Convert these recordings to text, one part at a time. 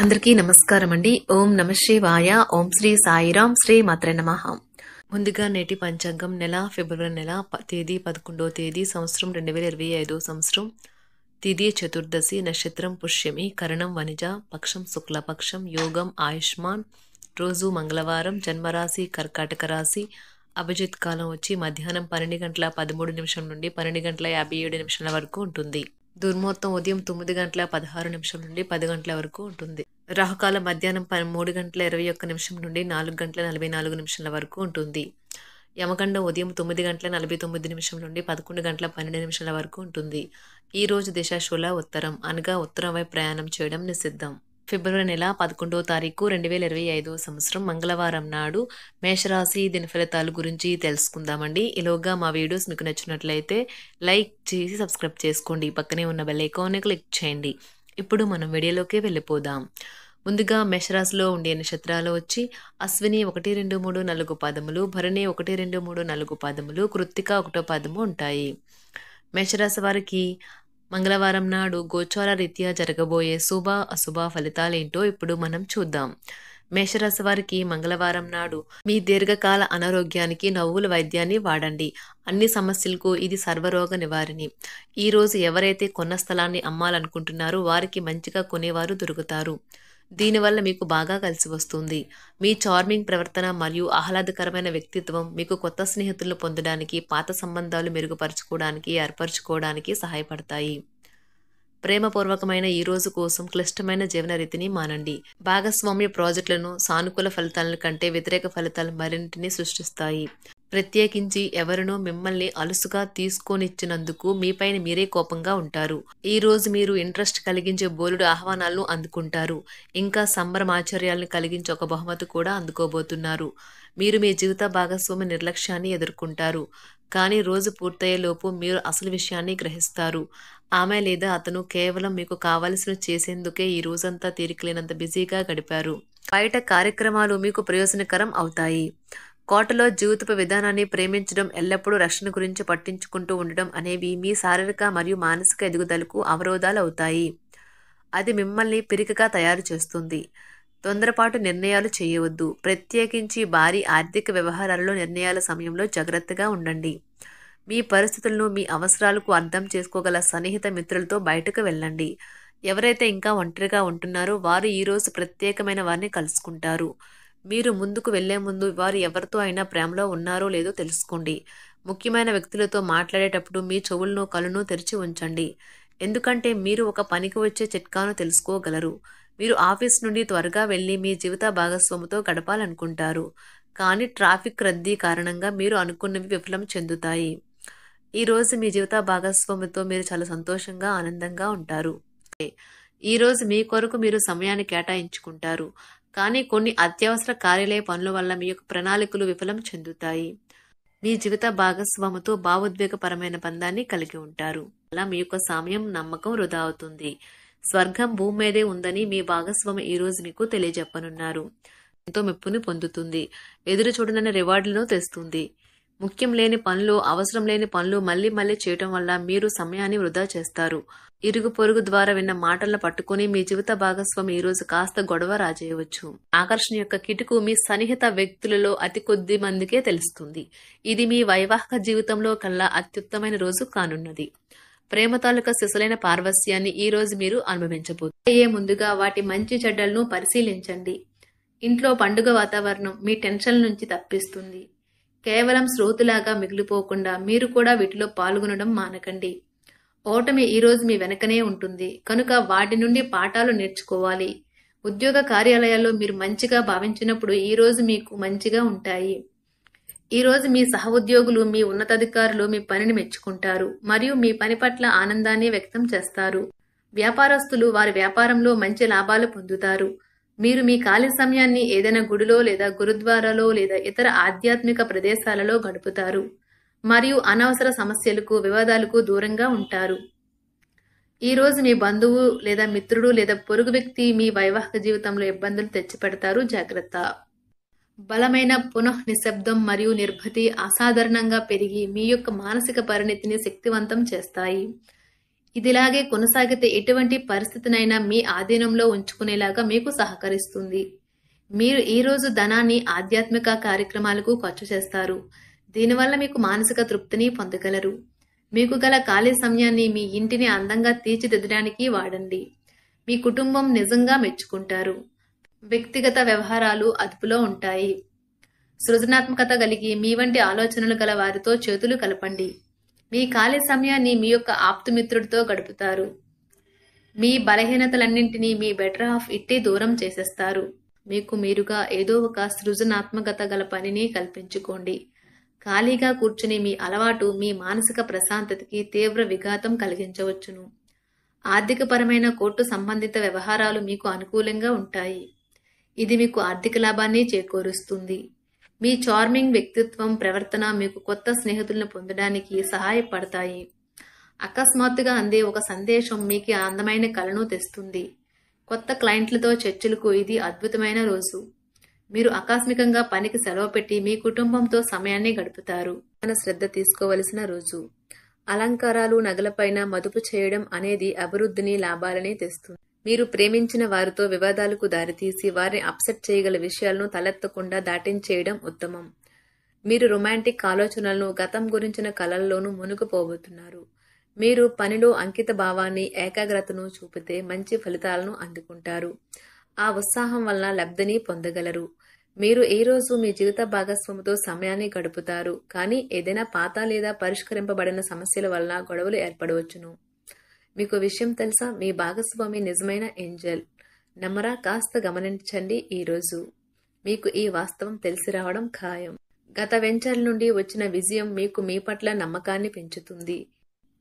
అందరికీ నమస్కారం అండి. ఓం నమ శివాయ. ఓం శ్రీ సాయిరాం. శ్రీ మాత్రే నమః. ముందుగా నేటి పంచాంగం నెల ఫిబ్రవరి నెల తేదీ 11వ తేదీ సంవత్సరం 2025 సంవత్సరం. తిథి చతుర్దశి, నక్షత్రం పుష్యమి, కరణం వనిజ, పక్షం శుక్లపక్షం, యోగం ఆయుష్మాన్, రోజు మంగళవారం, జన్మరాశి కర్కాటక రాశి, అభిజిత్ కాలం వచ్చి మధ్యాహ్నం 12 గంటల 13 నిమిషం నుండి 12 గంటల 57 నిమిషాల వరకు ఉంటుంది. దుర్ముహూర్తం ఉదయం 9 గంటల 16 నిమిషం నుండి 10 గంటల వరకు ఉంటుంది. రాహుకాలం మధ్యాహ్నం 3 గంటల 21 నిమిషం నుండి 4 గంటల 44 నిమిషాల వరకు ఉంటుంది. యమగండం ఉదయం 9 గంటల 49 నిమిషం నుండి 11 గంటల 12 నిమిషాల వరకు ఉంటుంది. ఈ రోజు దిశాశూల ఉత్తరం అనగా ఉత్తరం వైపు ప్రయాణం చేయడం నిషిద్ధం. ఫిబ్రవరి నెల 11వ తారీఖు 2025 సంవత్సరం మంగళవారం నాడు మేషరాశి దిన ఫలితాల గురించి తెలుసుకుందామండి. ఈలోగా మా వీడియోస్ మీకు నచ్చినట్లయితే లైక్ చేసి సబ్స్క్రైబ్ చేసుకోండి. పక్కనే ఉన్న బెల్ ఐకాన్ని క్లిక్ చేయండి. ఇప్పుడు మనం వీడియోలోకి వెళ్ళిపోదాం. ముందుగా మేషరాశిలో ఉండే నక్షత్రాలు వచ్చి అశ్విని 1, 2, 3, 4 పాదములు, భరణి 1, 2, 3, 4 పాదములు, కృత్తిక 1వ పాదము ఉంటాయి. మేషరాశి వారికి మంగళవారం నాడు గోచార రీత్యా జరగబోయే శుభ అశుభ ఫలితాలేంటో ఇప్పుడు మనం చూద్దాం. మేషరాశి వారికి మంగళవారం నాడు మీ దీర్ఘకాల అనారోగ్యానికి నవ్వుల వైద్యాన్ని వాడండి. అన్ని సమస్యలకు ఇది సర్వరోగ నివారిణి. ఈ రోజు ఎవరైతే కొన్న స్థలాన్ని అమ్మాలనుకుంటున్నారో వారికి మంచిగా కొనేవారు దొరుకుతారు. దీనివల్ల మీకు బాగా కలిసి వస్తుంది. మీ చార్మింగ్ ప్రవర్తన మరియు ఆహ్లాదకరమైన వ్యక్తిత్వం మీకు కొత్త స్నేహితులను పొందడానికి, పాత సంబంధాలు మెరుగుపరచుకోవడానికి, ఏర్పరచుకోవడానికి సహాయపడతాయి. ప్రేమపూర్వకమైన ఈ రోజు కోసం క్లిష్టమైన జీవన రీతిని మానండి. భాగస్వామ్య ప్రాజెక్టులను సానుకూల ఫలితాల కంటే వ్యతిరేక ఫలితాలు మరింటిని సృష్టిస్తాయి. ప్రత్యేకించి ఎవరినో మిమ్మల్ని అలుసుగా తీసుకొనిచ్చినందుకు మీపైన మీరే కోపంగా ఉంటారు. ఈ రోజు మీరు ఇంట్రెస్ట్ కలిగించే బోలెడు ఆహ్వానాలను అందుకుంటారు. ఇంకా సంబరమాచర్యాలను కలిగించే ఒక బహుమతి కూడా అందుకోబోతున్నారు. మీరు మీ జీవిత భాగస్వామి నిర్లక్ష్యాన్ని ఎదుర్కొంటారు. కానీ రోజు పూర్తయ్యేలోపు మీరు అసలు విషయాన్ని గ్రహిస్తారు. ఆమె లేదా అతను కేవలం మీకు కావలసిన చేసేందుకే ఈ రోజంతా తీరికలేనంత బిజీగా గడిపారు. బయట కార్యక్రమాలు మీకు ప్రయోజనకరం అవుతాయి. కోటలో జీవితపు విధానాన్ని ప్రేమించడం, ఎల్లప్పుడూ రక్షణ గురించి పట్టించుకుంటూ ఉండడం అనేవి మీ శారీరక మరియు మానసిక ఎదుగుదలకు అవరోధాలు అవుతాయి. అది మిమ్మల్ని పిరికిగా తయారు చేస్తుంది. తొందరపాటు నిర్ణయాలు చేయవద్దు. ప్రత్యేకించి భారీ ఆర్థిక వ్యవహారాలలో నిర్ణయాల సమయంలో జాగ్రత్తగా ఉండండి. మీ పరిస్థితులను, మీ అవసరాలకు అర్థం చేసుకోగల సన్నిహిత మిత్రులతో బయటకు వెళ్ళండి. ఎవరైతే ఇంకా ఒంటరిగా ఉంటున్నారో వారు ఈరోజు ప్రత్యేకమైన వారిని కలుసుకుంటారు. మీరు ముందుకు వెళ్లే ముందు వారు ఎవరితో అయినా ప్రేమలో ఉన్నారో లేదో తెలుసుకోండి. ముఖ్యమైన వ్యక్తులతో మాట్లాడేటప్పుడు మీ చెవులను, కళ్ళను తెరిచి ఉంచండి. ఎందుకంటే మీరు ఒక పనికి వచ్చే చిట్కాను తెలుసుకోగలరు. మీరు ఆఫీస్ నుండి త్వరగా వెళ్లి మీ జీవిత భాగస్వామితో గడపాలనుకుంటారు. కానీ ట్రాఫిక్ రద్దీ కారణంగా మీరు అనుకున్నవి విఫలం చెందుతాయి. ఈ రోజు మీ జీవిత భాగస్వామితో మీరు చాలా సంతోషంగా, ఆనందంగా ఉంటారు. ఈ రోజు మీ కొరకు మీరు సమయాన్ని కేటాయించుకుంటారు. కానీ కొన్ని అత్యవసర కార్యాలయ పనుల వల్ల మీ యొక్క ప్రణాళికలు విఫలం చెందుతాయి. మీ జీవిత భాగస్వామితో భావోద్వేగపరమైన బంధాన్ని కలిగి ఉంటారు. అలా మీ యొక్క సమయం, నమ్మకం వృధా అవుతుంది. స్వర్గం భూమి మీదే ఉందని మీ భాగస్వామి ఈ రోజు మీకు తెలియజెప్పనున్నారు. ఎంతో మెప్పుని పొందుతుంది. ఎదురు చూడనన్న రివార్డులను తెస్తుంది. ముఖ్యం లేని పనులు, అవసరం లేని పనులు మళ్లీ మళ్లీ చేయటం వల్ల మీరు సమయాన్ని వృధా చేస్తారు. ఇరుగు పొరుగు ద్వారా విన్న మాటలను పట్టుకుని మీ జీవిత భాగస్వామి ఈ రోజు కాస్త గొడవ రాజేయవచ్చు. ఆకర్షణ యొక్క కిటుకు మీ సన్నిహిత వ్యక్తులలో అతి కొద్ది మందికే తెలుస్తుంది. ఇది మీ వైవాహిక జీవితంలో కల్లా అత్యుత్తమైన రోజు కానున్నది. ప్రేమ తాలూకా సిసలైన పార్వస్యాన్ని ఈ రోజు మీరు అనుభవించబోతున్నారు. ముందుగా వాటి మంచి చెడ్డలను పరిశీలించండి. ఇంట్లో పండుగ వాతావరణం మీ టెన్షన్ నుంచి తప్పిస్తుంది. కేవలం శ్రోతులాగా మిగిలిపోకుండా మీరు కూడా వీటిలో పాల్గొనడం మానకండి. ఓటమి ఈ రోజు మీ వెనకనే ఉంటుంది కనుక వాటి నుండి పాఠాలు నేర్చుకోవాలి. ఉద్యోగ కార్యాలయాల్లో మీరు మంచిగా భావించినప్పుడు ఈ రోజు మీకు మంచిగా ఉంటాయి. ఈ రోజు మీ సహ ఉద్యోగులు, మీ ఉన్నతాధికారులు మీ పనిని మెచ్చుకుంటారు మరియు మీ పని పట్ల ఆనందాన్ని వ్యక్తం చేస్తారు. వ్యాపారస్తులు వారి వ్యాపారంలో మంచి లాభాలు పొందుతారు. మీరు మీ ఖాళీ సమయాన్ని ఏదైనా గుడిలో లేదా గురుద్వారాలో లేదా ఇతర ఆధ్యాత్మిక ప్రదేశాలలో గడుపుతారు మరియు అనవసర సమస్యలకు, వివాదాలకు దూరంగా ఉంటారు. ఈ రోజు మీ బంధువు లేదా మిత్రుడు లేదా పొరుగు వ్యక్తి మీ వైవాహిక జీవితంలో ఇబ్బందులు తెచ్చిపెడతారు. జాగ్రత్త. బలమైన పునః నిశ్శబ్దం మరియు నిర్భతి అసాధారణంగా పెరిగి మీ యొక్క మానసిక పరిణతిని శక్తివంతం చేస్తాయి. ఇదిలాగే కొనసాగితే ఎటువంటి పరిస్థితినైనా మీ ఆధీనంలో ఉంచుకునేలాగా మీకు సహకరిస్తుంది. మీరు ఈ రోజు ధనాన్ని ఆధ్యాత్మిక కార్యక్రమాలకు ఖర్చు చేస్తారు. దీనివల్ల మీకు మానసిక తృప్తిని పొందగలరు. మీకు గల ఖాళీ సమయాన్ని మీ ఇంటిని అందంగా తీర్చిదిద్దడానికి వాడండి. మీ కుటుంబం నిజంగా మెచ్చుకుంటారు. వ్యక్తిగత వ్యవహారాలు అదుపులో ఉంటాయి. సృజనాత్మకత కలిగి మీ వంటి ఆలోచనలు గల వారితో చేతులు కలపండి. మీ ఖాళీ సమయాన్ని మీ యొక్క ఆప్తుమిత్రుడితో గడుపుతారు. మీ బలహీనతలన్నింటినీ మీ బెటర్ హాఫ్ ఇట్టి దూరం చేసేస్తారు. మీకు మీరుగా ఏదో ఒక సృజనాత్మకత గల పనిని కల్పించుకోండి. ఖాళీగా కూర్చుని మీ అలవాటు మీ మానసిక ప్రశాంతతకి తీవ్ర విఘాతం కలిగించవచ్చును. ఆర్థికపరమైన కోర్టు సంబంధిత వ్యవహారాలు మీకు అనుకూలంగా ఉంటాయి. ఇది మీకు ఆర్థిక లాభాన్ని చేకూరుస్తుంది. మీ చార్మింగ్ వ్యక్తిత్వం, ప్రవర్తన మీకు కొత్త స్నేహితులను పొందడానికి సహాయపడతాయి. అకస్మాత్తుగా అందే ఒక సందేశం మీకు అందమైన కలను తెస్తుంది. కొత్త క్లయింట్లతో చర్చలకు ఇది అద్భుతమైన రోజు. మీరు ఆకస్మికంగా పనికి సెలవు పెట్టి మీ కుటుంబంతో సమయాన్ని గడుపుతారు. మన శ్రద్ధ తీసుకోవలసిన రోజు. అలంకారాలు, నగలపైన మదుపు చేయడం అనేది అభివృద్ధిని, లాభాలని తెస్తుంది. మీరు ప్రేమించిన వారితో వివాదాలకు దారితీసి వారిని అప్సెట్ చేయగల విషయాలను తలెత్తకుండా దాటించేయడం ఉత్తమం. మీరు రొమాంటిక్ ఆలోచనలను, గతం గురించిన కలల్లోనూ మునిగిపోబోతున్నారు. మీరు పనిలో అంకిత భావాన్ని, ఏకాగ్రతను చూపితే మంచి ఫలితాలను అందుకుంటారు. ఆ ఉత్సాహం వలన లబ్ధిని పొందగలరు. మీరు ఈ రోజు మీ జీవిత భాగస్వామితో సమయాన్ని గడుపుతారు. కానీ ఏదైనా పాత లేదా పరిష్కరింపబడిన సమస్యల వలన గొడవలు ఏర్పడవచ్చును. మీకు విషయం తెలుసా? మీ భాగస్వామి నిజమైన ఏంజల్. నమ్మరా? కాస్త గమనించండి. ఈరోజు మీకు ఈ వాస్తవం తెలిసి రావడం ఖాయం. గత వెంచర్ల నుండి వచ్చిన విజయం మీకు మీ పట్ల నమ్మకాన్ని పెంచుతుంది.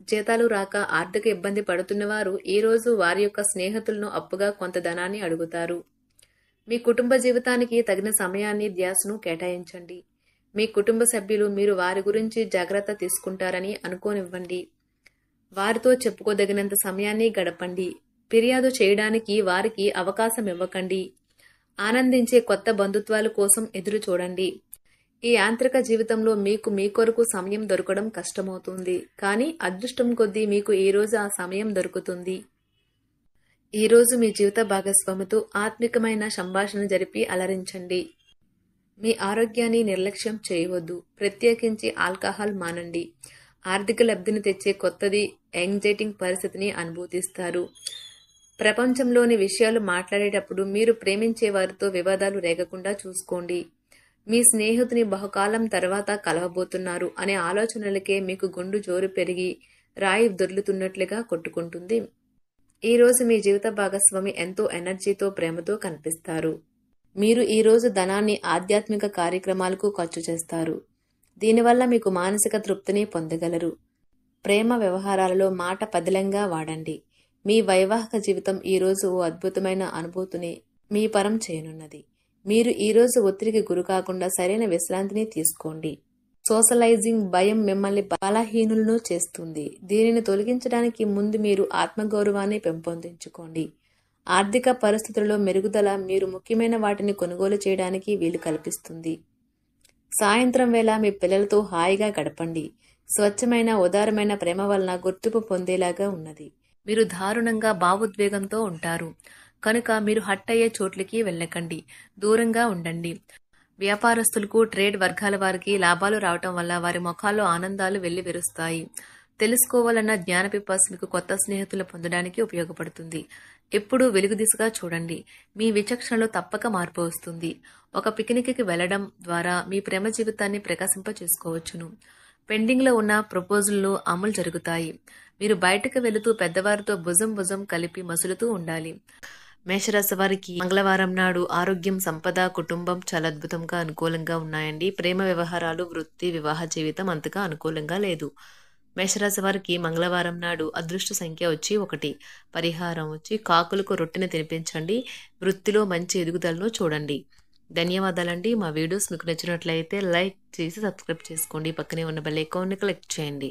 జీతాలు రాక ఆర్థిక ఇబ్బంది పడుతున్నవారు ఈ రోజు వారి యొక్క స్నేహితులను అప్పుగా కొంత ధనాన్ని అడుగుతారు. మీ కుటుంబ జీవితానికి తగిన సమయాన్ని, ధ్యాసను కేటాయించండి. మీ కుటుంబ సభ్యులు మీరు వారి గురించి జాగ్రత్త తీసుకుంటారని అనుకోనివ్వండి. వారితో చెప్పుకోదగినంత సమయాన్ని గడపండి. ఫిర్యాదు చేయడానికి వారికి అవకాశం ఇవ్వకండి. ఆనందించే కొత్త బంధుత్వాల కోసం ఎదురు చూడండి. ఈ యాంత్రిక జీవితంలో మీకు మీ కొరకు సమయం దొరకడం కష్టమవుతుంది. కానీ అదృష్టం కొద్దీ మీకు ఈ రోజు ఆ సమయం దొరుకుతుంది. ఈ రోజు మీ జీవిత భాగస్వామితో ఆత్మికమైన సంభాషణ జరిపి అలరించండి. మీ ఆరోగ్యాన్ని నిర్లక్ష్యం చేయవద్దు. ప్రత్యేకించి ఆల్కహాల్ మానండి. ఆర్థిక లబ్ధిని తెచ్చే కొత్తది, యాంగ్జైటింగ్ పరిస్థితిని అనుభూతిస్తారు. ప్రపంచంలోని విషయాలు మాట్లాడేటప్పుడు మీరు ప్రేమించే వారితో వివాదాలు రేగకుండా చూసుకోండి. మీ స్నేహితుని బహుకాలం తర్వాత కలవబోతున్నారు అనే ఆలోచనలకే మీకు గుండు జోరు పెరిగి రాయి దొర్లుతున్నట్లుగా కొట్టుకుంటుంది. ఈ రోజు మీ జీవిత భాగస్వామి ఎంతో ఎనర్జీతో, ప్రేమతో కనిపిస్తారు. మీరు ఈ రోజు ధనాన్ని ఆధ్యాత్మిక కార్యక్రమాలకు ఖర్చు చేస్తారు. దీనివల్ల మీకు మానసిక తృప్తిని పొందగలరు. ప్రేమ వ్యవహారాలలో మాట పదిలంగా వాడండి. మీ వైవాహిక జీవితం ఈ రోజు ఓ అద్భుతమైన అనుభూతిని మీ పరం చేయనున్నది. మీరు ఈ రోజు ఒత్తిడికి గురి కాకుండా సరైన విశ్రాంతిని తీసుకోండి. సోషలైజింగ్ భయం మిమ్మల్ని బలహీనులను చేస్తుంది. దీనిని తొలగించడానికి ముందు మీరు ఆత్మగౌరవాన్ని పెంపొందించుకోండి. ఆర్థిక పరిస్థితులలో మెరుగుదల మీరు ముఖ్యమైన వాటిని కొనుగోలు చేయడానికి వీలు కల్పిస్తుంది. సాయంత్రం వేళ మీ పిల్లలతో హాయిగా గడపండి. స్వచ్ఛమైన, ఉదారమైన ప్రేమ వలన గుర్తింపు పొందేలాగా ఉన్నది. మీరు దారుణంగా భావోద్వేగంతో ఉంటారు కనుక మీరు హట్ అయ్యే చోట్లకి వెళ్ళకండి. దూరంగా ఉండండి. వ్యాపారస్తులకు, ట్రేడ్ వర్గాల వారికి లాభాలు రావటం వల్ల వారి ముఖాల్లో ఆనందాలు వెళ్లి విరుస్తాయి. తెలుసుకోవాలన్న జ్ఞానపిపాస మీకు కొత్త స్నేహితులు పొందడానికి ఉపయోగపడుతుంది. ఎప్పుడూ వెలుగు దిశగా చూడండి. మీ విచక్షణలో తప్పక మార్పు వస్తుంది. ఒక పిక్నిక్కి వెళ్లడం ద్వారా మీ ప్రేమ జీవితాన్ని ప్రకాశింప చేసుకోవచ్చును. పెండింగ్లో ఉన్న ప్రపోజల్లు అమలు జరుగుతాయి. మీరు బయటకు వెళుతూ పెద్దవారితో భుజం కలిపి మసులుతూ ఉండాలి. మేషరాశి వారికి మంగళవారం నాడు ఆరోగ్యం, సంపద, కుటుంబం చాలా అద్భుతంగా అనుకూలంగా ఉన్నాయండి. ప్రేమ వ్యవహారాలు, వృత్తి, వివాహ జీవితం అంతగా అనుకూలంగా లేదు. మేషరాశి వారికి మంగళవారం నాడు అదృష్ట సంఖ్య వచ్చి 1. పరిహారం వచ్చి కాకులకు రొట్టెని తినిపించండి. వృత్తిలో మంచి ఎదుగుదలను చూడండి. ధన్యవాదాలండి. మా వీడియోస్ మీకు నచ్చినట్లయితే లైక్ చేసి సబ్స్క్రైబ్ చేసుకోండి. పక్కనే ఉన్న బెల్ ఐకాన్ని క్లిక్ చేయండి.